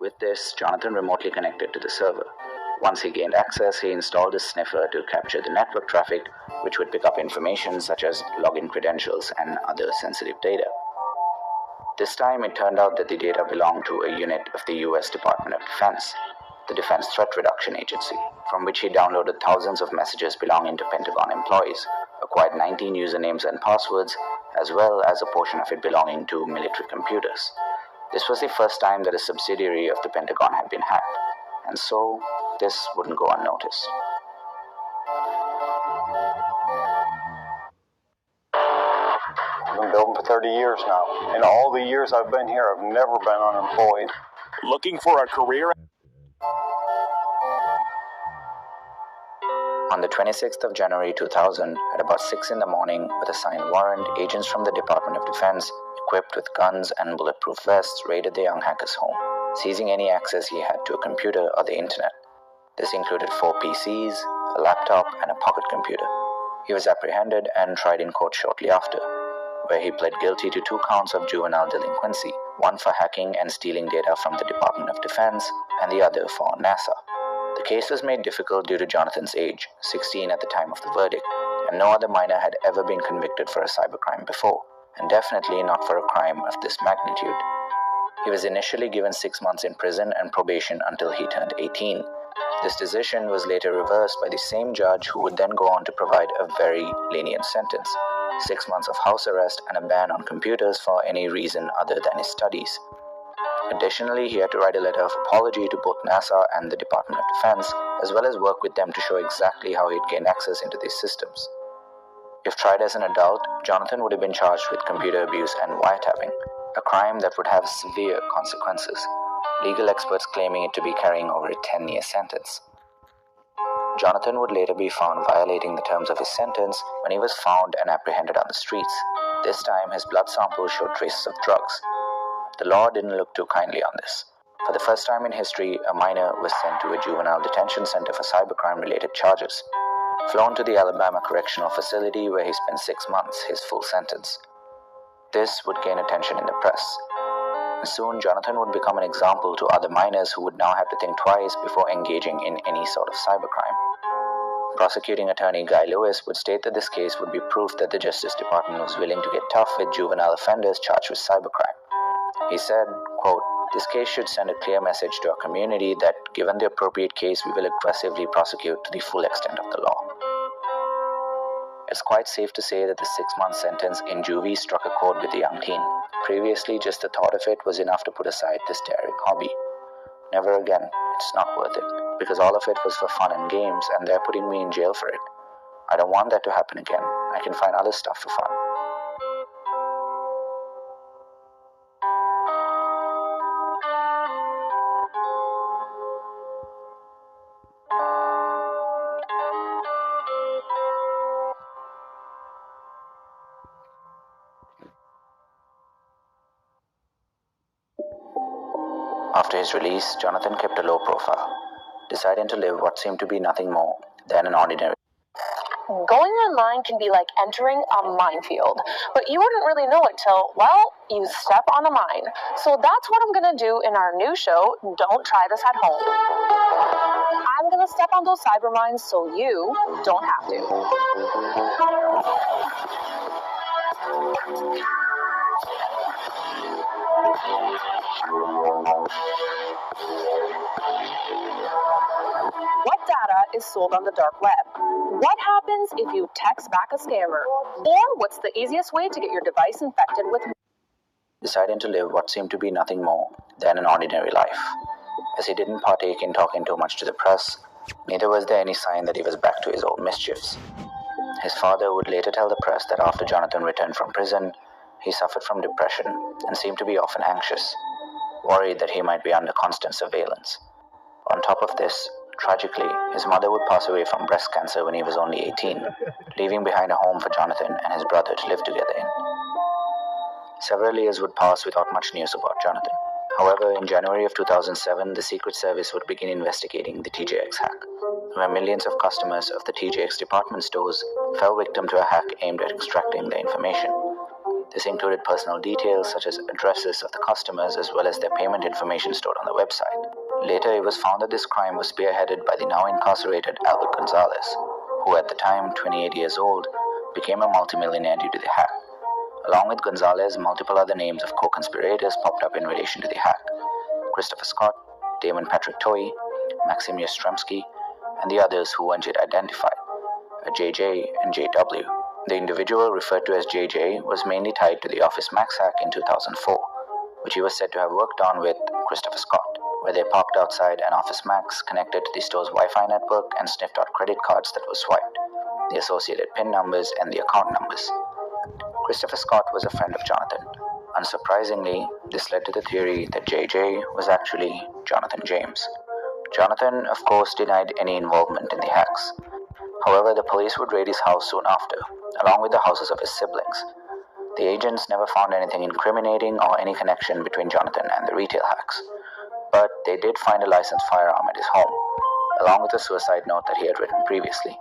With this, Jonathan remotely connected to the server. Once he gained access, he installed a sniffer to capture the network traffic, which would pick up information such as login credentials and other sensitive data. This time, it turned out that the data belonged to a unit of the US Department of Defense, the Defense Threat Reduction Agency, from which he downloaded thousands of messages belonging to Pentagon employees, acquired 19 usernames and passwords, as well as a portion of it belonging to military computers. This was the first time that a subsidiary of the Pentagon had been hacked, and so this wouldn't go unnoticed. I've been building for 30 years now. In all the years I've been here, I've never been unemployed. Looking for a career? On the 26th of January 2000, at about 6 in the morning, with a signed warrant, agents from the Department of Defense, equipped with guns and bulletproof vests, raided the young hacker's home, seizing any access he had to a computer or the internet. This included 4 PCs, a laptop, and a pocket computer. He was apprehended and tried in court shortly after, where he pled guilty to 2 counts of juvenile delinquency, one for hacking and stealing data from the Department of Defense, and the other for NASA. The case was made difficult due to Jonathan's age, 16 at the time of the verdict, and no other minor had ever been convicted for a cybercrime before, and definitely not for a crime of this magnitude. He was initially given 6 months in prison and probation until he turned 18. This decision was later reversed by the same judge, who would then go on to provide a very lenient sentence: 6 months of house arrest and a ban on computers for any reason other than his studies. Additionally, he had to write a letter of apology to both NASA and the Department of Defense, as well as work with them to show exactly how he'd gained access into these systems. If tried as an adult, Jonathan would have been charged with computer abuse and wiretapping, a crime that would have severe consequences, legal experts claiming it to be carrying over a 10-year sentence. Jonathan would later be found violating the terms of his sentence when he was found and apprehended on the streets. This time, his blood sample showed traces of drugs. The law didn't look too kindly on this. For the first time in history, a minor was sent to a juvenile detention center for cybercrime-related charges, flown to the Alabama Correctional Facility where he spent 6 months, his full sentence. This would gain attention in the press. Soon, Jonathan would become an example to other minors who would now have to think twice before engaging in any sort of cybercrime. Prosecuting attorney Guy Lewis would state that this case would be proof that the Justice Department was willing to get tough with juvenile offenders charged with cybercrime. He said, quote, "This case should send a clear message to our community that, given the appropriate case, we will aggressively prosecute to the full extent of the law." It's quite safe to say that the 6-month sentence in juvie struck a chord with the young teen. Previously, just the thought of it was enough to put aside this daring hobby. Never again, it's not worth it, because all of it was for fun and games, and they're putting me in jail for it. I don't want that to happen again. I can find other stuff for fun. After his release, Jonathan kept a low profile, deciding to live what seemed to be nothing more than an ordinary. Going online can be like entering a minefield, but you wouldn't really know it till, well, you step on a mine. So that's what I'm going to do in our new show, Don't Try This at Home. I'm going to step on those cyber mines so you don't have to. What data is sold on the dark web? What happens if you text back a scammer? Or what's the easiest way to get your device infected with? Deciding to live what seemed to be nothing more than an ordinary life. As he didn't partake in talking too much to the press, neither was there any sign that he was back to his old mischiefs. His father would later tell the press that after Jonathan returned from prison, he suffered from depression and seemed to be often anxious, worried that he might be under constant surveillance. On top of this, tragically, his mother would pass away from breast cancer when he was only 18, leaving behind a home for Jonathan and his brother to live together in. Several years would pass without much news about Jonathan. However, in January of 2007, the Secret Service would begin investigating the TJX hack, where millions of customers of the TJX department stores fell victim to a hack aimed at extracting their information. This included personal details such as addresses of the customers as well as their payment information stored on the website. Later, it was found that this crime was spearheaded by the now incarcerated Albert Gonzalez, who at the time, 28 years old, became a multimillionaire due to the hack. Along with Gonzalez, multiple other names of co-conspirators popped up in relation to the hack. Christopher Scott, Damon Patrick Toye, Maxim Yastrzemski, and the others who weren't yet identified, JJ and JW. The individual referred to as JJ was mainly tied to the Office Max hack in 2004, which he was said to have worked on with Christopher Scott, where they parked outside an Office Max connected to the store's Wi-Fi network and sniffed out credit cards that were swiped, the associated PIN numbers, and the account numbers. Christopher Scott was a friend of Jonathan. Unsurprisingly, this led to the theory that JJ was actually Jonathan James. Jonathan, of course, denied any involvement in the hacks. However, the police would raid his house soon after, along with the houses of his siblings. The agents never found anything incriminating or any connection between Jonathan and the retail hacks. But they did find a licensed firearm at his home, along with a suicide note that he had written previously.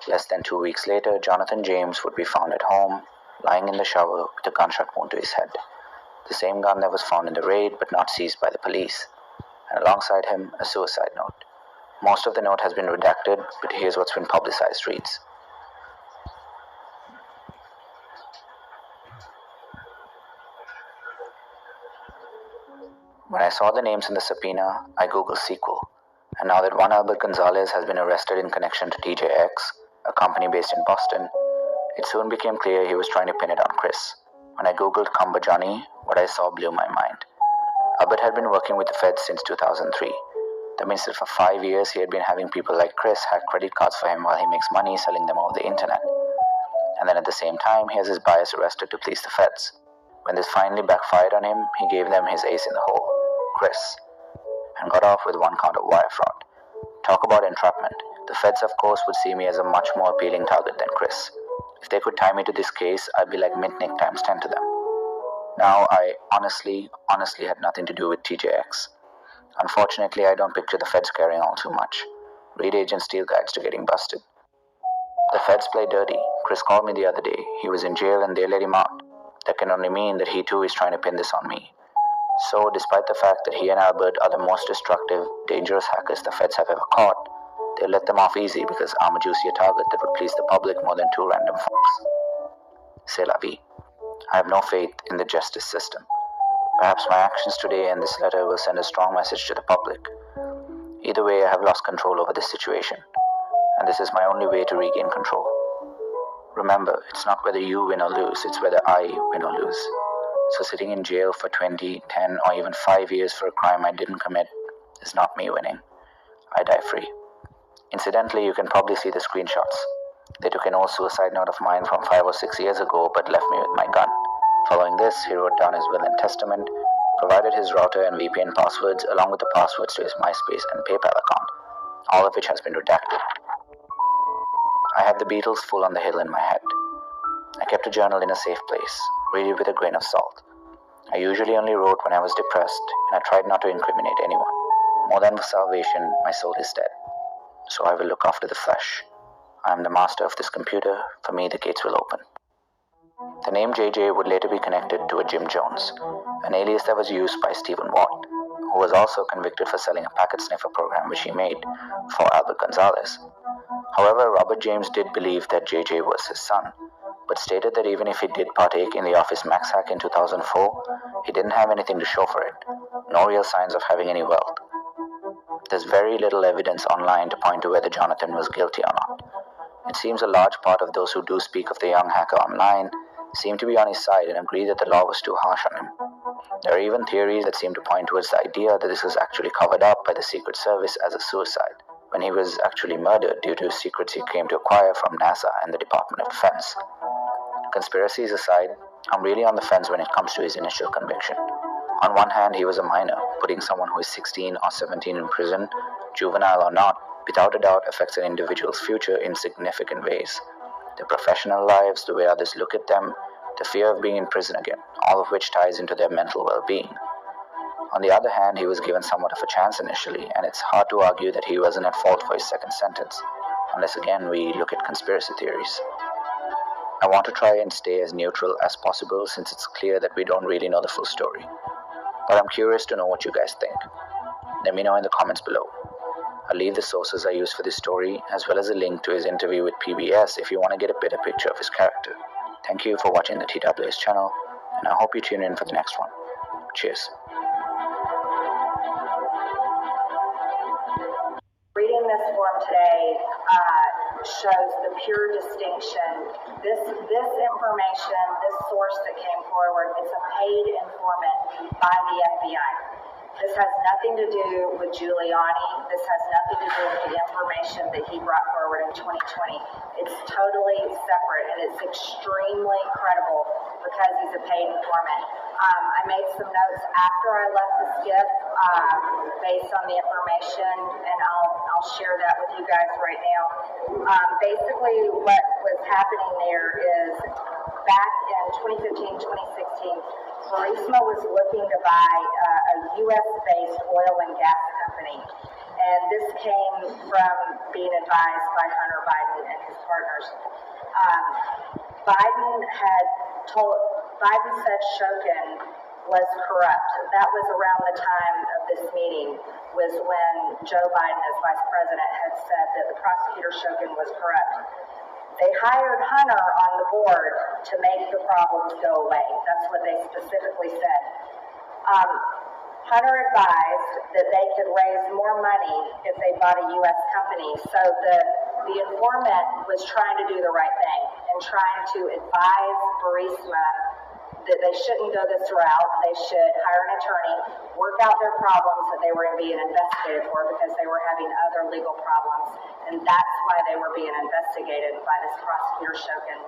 Less than 2 weeks later, Jonathan James would be found at home, lying in the shower with a gunshot wound to his head. The same gun that was found in the raid but not seized by the police. And alongside him, a suicide note. Most of the note has been redacted, but here's what's been publicized reads. When I saw the names in the subpoena, I googled sequel. And now that one Albert Gonzalez has been arrested in connection to TJX, a company based in Boston, it soon became clear he was trying to pin it on Chris. When I googled Cumber Johnny, what I saw blew my mind. Albert had been working with the feds since 2003. That means that for 5 years he had been having people like Chris hack credit cards for him while he makes money selling them over the internet. And then at the same time, he has his buyers arrested to please the feds. When this finally backfired on him, he gave them his ace in the hole, Chris, and got off with one count of wire fraud. Talk about entrapment. The feds, of course, would see me as a much more appealing target than Chris. If they could tie me to this case, I'd be like Mitnick times 10 to them. Now, I honestly had nothing to do with TJX. Unfortunately, I don't picture the feds caring all too much. Read agent steal guides to getting busted. The feds play dirty. Chris called me the other day. He was in jail and they let him out. That can only mean that he too is trying to pin this on me. So, despite the fact that he and Albert are the most destructive, dangerous hackers the feds have ever caught, they'll let them off easy because I'm a juicier target that would please the public more than two random fucks. C'est la vie. I have no faith in the justice system. Perhaps my actions today and this letter will send a strong message to the public. Either way, I have lost control over this situation, and this is my only way to regain control. Remember, it's not whether you win or lose, it's whether I win or lose. So sitting in jail for 20, 10, or even 5 years for a crime I didn't commit is not me winning. I die free. Incidentally, you can probably see the screenshots. They took an old suicide note of mine from 5 or 6 years ago but left me with my gun. Following this, he wrote down his will and testament, provided his router and VPN passwords along with the passwords to his MySpace and PayPal account, all of which has been redacted. I had the Beatles full on the hill in my head. I kept a journal in a safe place, read it with a grain of salt. I usually only wrote when I was depressed, and I tried not to incriminate anyone. More than for salvation, my soul is dead. So I will look after the flesh. I am the master of this computer. For me, the gates will open. The name JJ would later be connected to a Jim Jones, an alias that was used by Stephen Watt, who was also convicted for selling a packet sniffer program which he made for Albert Gonzalez. However, Robert James did believe that JJ was his son, but stated that even if he did partake in the Office Max hack in 2004, he didn't have anything to show for it, no real signs of having any wealth. There's very little evidence online to point to whether Jonathan was guilty or not. It seems a large part of those who do speak of the young hacker online seem to be on his side and agree that the law was too harsh on him. There are even theories that seem to point towards the idea that this was actually covered up by the Secret Service as a suicide, when he was actually murdered due to secrets he came to acquire from NASA and the Department of Defense. Conspiracies aside, I'm really on the fence when it comes to his initial conviction. On one hand, he was a minor. Putting someone who is 16 or 17 in prison, juvenile or not, without a doubt affects an individual's future in significant ways. Their professional lives, the way others look at them, the fear of being in prison again, all of which ties into their mental well-being. On the other hand, he was given somewhat of a chance initially, and it's hard to argue that he wasn't at fault for his second sentence, unless again we look at conspiracy theories. I want to try and stay as neutral as possible since it's clear that we don't really know the full story. But I'm curious to know what you guys think. Let me know in the comments below. I'll leave the sources I used for this story, as well as a link to his interview with PBS if you want to get a better picture of his character. Thank you for watching the TWS channel, and I hope you tune in for the next one. Cheers. Reading this form today shows the pure distinction. This information, this source that came forward, it's a paid informant by the FBI. This has nothing to do with Giuliani. This has nothing to do with the information that he brought forward in 2020. It's totally separate, and it's extremely credible because he's a paid informant. I made some notes after I left the skiff based on the information, and I'll share that with you guys right now. Basically, what was happening there is back in 2015, 2016, Burisma was looking to buy a U.S.-based oil and gas company, and this came from being advised by Hunter Biden and his partners. Biden said Shokin was corrupt. That was around the time of this meeting, was when Joe Biden, as vice president, had said that the prosecutor Shokin was corrupt. They hired Hunter on the board to make the problems go away. That's what they specifically said. Hunter advised that they could raise more money if they bought a U.S. company. So the informant was trying to do the right thing and trying to advise Burisma that they shouldn't go this route. They should hire an attorney, work out their problems that they were being investigated for because they were having other legal problems, and that's why they were being investigated by this prosecutor Shokin.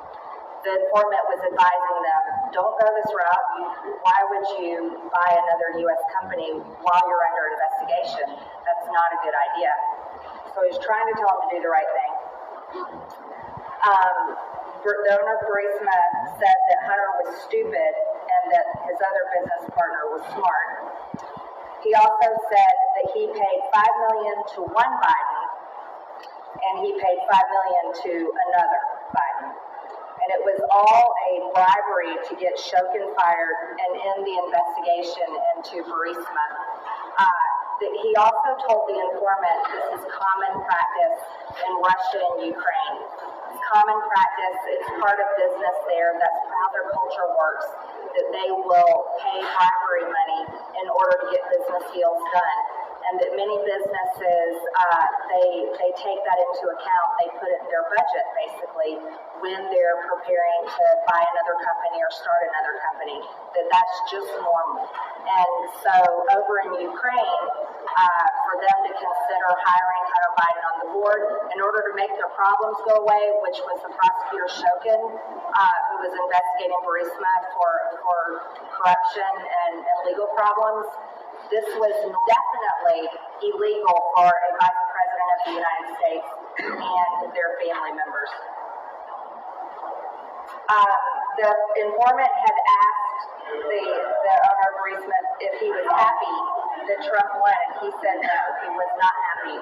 The informant was advising them, don't go this route. Why would you buy another U.S. company while you're under investigation? That's not a good idea. So he's trying to tell them to do the right thing. The owner of Burisma said that Hunter was stupid and that his other business partner was smart. He also said that he paid $5 million to one Biden and he paid $5 million to another Biden. And it was all a bribery to get Shokin fired and end the investigation into Burisma. He also told the informant this is common practice in Russia and Ukraine. It's common practice, it's part of business there, that's how their culture works, that they will pay bribery money in order to get business deals done. And that many businesses, they take that into account, they put it in their budget basically when they're preparing to buy another company or start another company, that's just normal. And so over in Ukraine, for them to consider hiring Hunter Biden on the board in order to make their problems go away, which was the prosecutor Shokin, who was investigating Burisma for corruption and legal problems. This was definitely illegal for a vice president of the United States and their family members. The informant had asked the owner of Burisma if he was happy that Trump won, and he said no, he was not happy.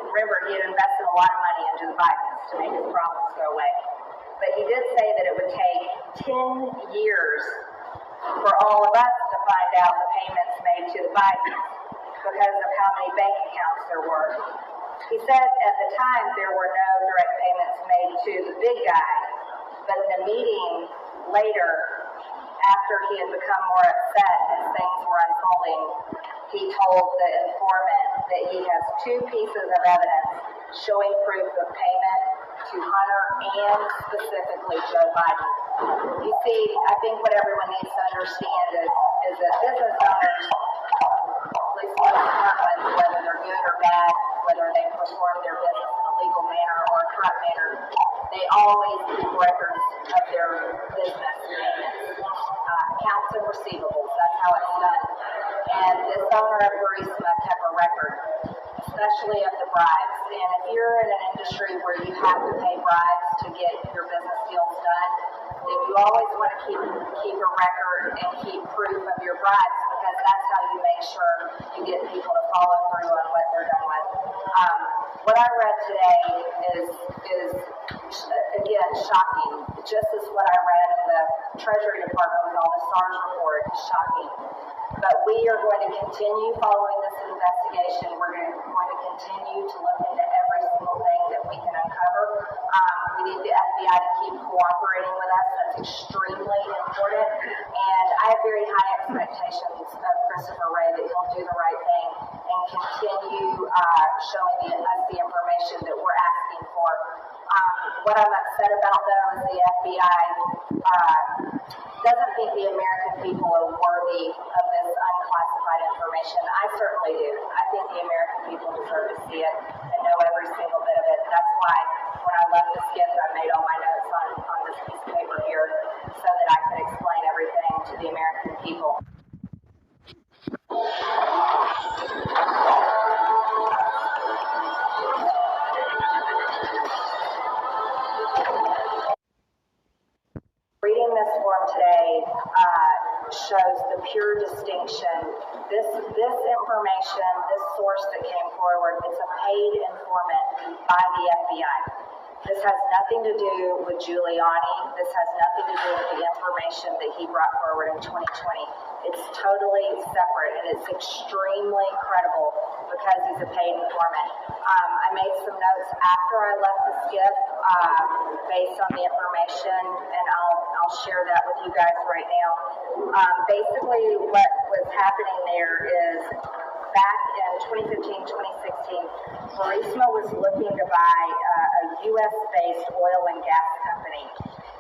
Remember, he had invested a lot of money into the Bidens to make his problems go away. But he did say that it would take 10 years for all of us to find out the payments made to the Bidens because of how many bank accounts there were. He said at the time there were no direct payments made to the big guy, but in a meeting later, after he had become more upset as things were unfolding, he told the informant that he has two pieces of evidence showing proof of payment to Hunter and specifically Joe Biden. You see, I think what everyone needs to understand is that business owners, at least most smart ones, whether they're good or bad, whether they perform their business in a legal manner or a corrupt manner, they always keep records of their business payments, accounts and receivables. That's how it's done. And this owner of Burisma kept a record, especially of the bribes. and if you're in an industry where you have to pay bribes to get your business deals done, then you always want to keep a record and keep proof of your bribes, because that's how you make sure you get people to follow through on what they're done with. What I read today is again shocking. Just as what I read in the Treasury Department with all the SARS report is shocking. But we are going to continue following this investigation. We're going to continue to look into every single thing that we can uncover. We need the FBI to keep cooperating with us. That's extremely important. And I have very high expectations of Christopher Wray that he'll do the right thing and continue showing us the information that we're asking for. What I'm upset about, though, is the FBI doesn't think the American people are worthy of this unclassified information. I certainly do. I think the American people deserve to see it and know every single bit of it. That's why when I left this gift, I made all my notes on this piece of paper here so that I could explain everything to the American people. Reading this form today shows the pure distinction. This information, this source that came forward, it's a paid informant by the FBI. This has nothing to do with Giuliani. This has nothing to do with the information that he brought forward in 2020. It's totally separate, and it's extremely credible because he's a paid informant. I made some notes after I left this gift based on the information, and I'll share that with you guys right now. Basically, what was happening there is back in 2015-2016, Burisma was looking to buy a U.S.-based oil and gas company.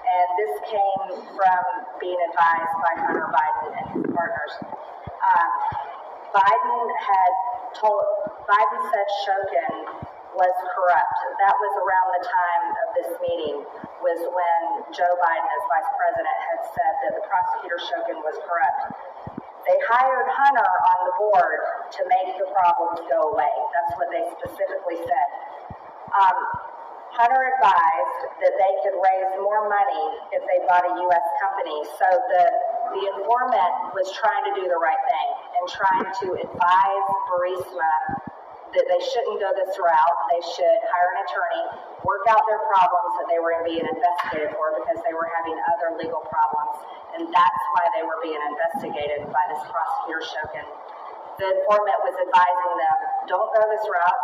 And this came from being advised by Hunter Biden and his partners. Biden said Shokin was corrupt. That was around the time of this meeting, was when Joe Biden, as vice president, had said that the prosecutor Shokin was corrupt. They hired Hunter on the board to make the problems go away. That's what they specifically said. Hunter advised that they could raise more money if they bought a U.S. company. So the informant was trying to do the right thing and trying to advise Burisma that they shouldn't go this route. They should hire an attorney, work out their problems that they were being investigated for because they were having other legal problems. And that's why they were being investigated by this prosecutor Shokin. The informant was advising them, don't go this route.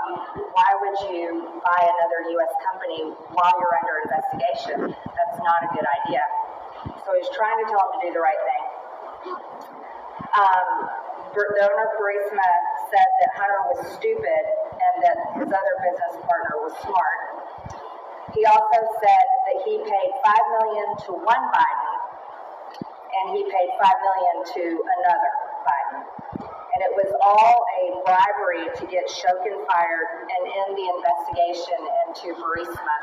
Why would you buy another U.S. company while you're under investigation? That's not a good idea. So he's trying to tell them to do the right thing. The owner of Burisma said that Hunter was stupid and that his other business partner was smart. He also said that he paid $5 million to one Biden and he paid $5 million to another Biden. And it was all a bribery to get Shokin fired and end the investigation into Burisma.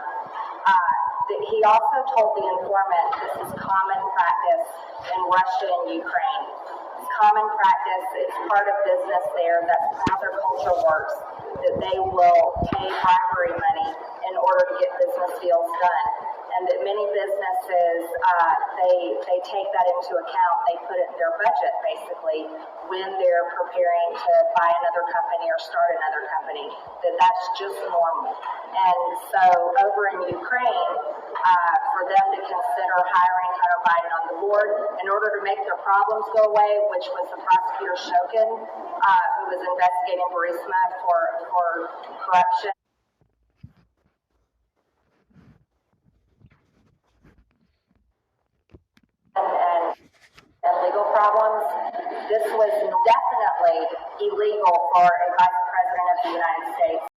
He also told the informant this is common practice in Russia and Ukraine. It's common practice. It's part of business there. That's how their culture works, that they will pay bribery money in order to get business deals done. And that many businesses, they take that into account. They put it in their budget, basically, when they're preparing to buy another company or start another company, that's just normal. And so over in Ukraine, for them to consider hiring Hunter Biden on the board in order to make their problems go away, which was the prosecutor Shokin, who was investigating Burisma for corruption. And legal problems. This was definitely illegal for a vice president of the United States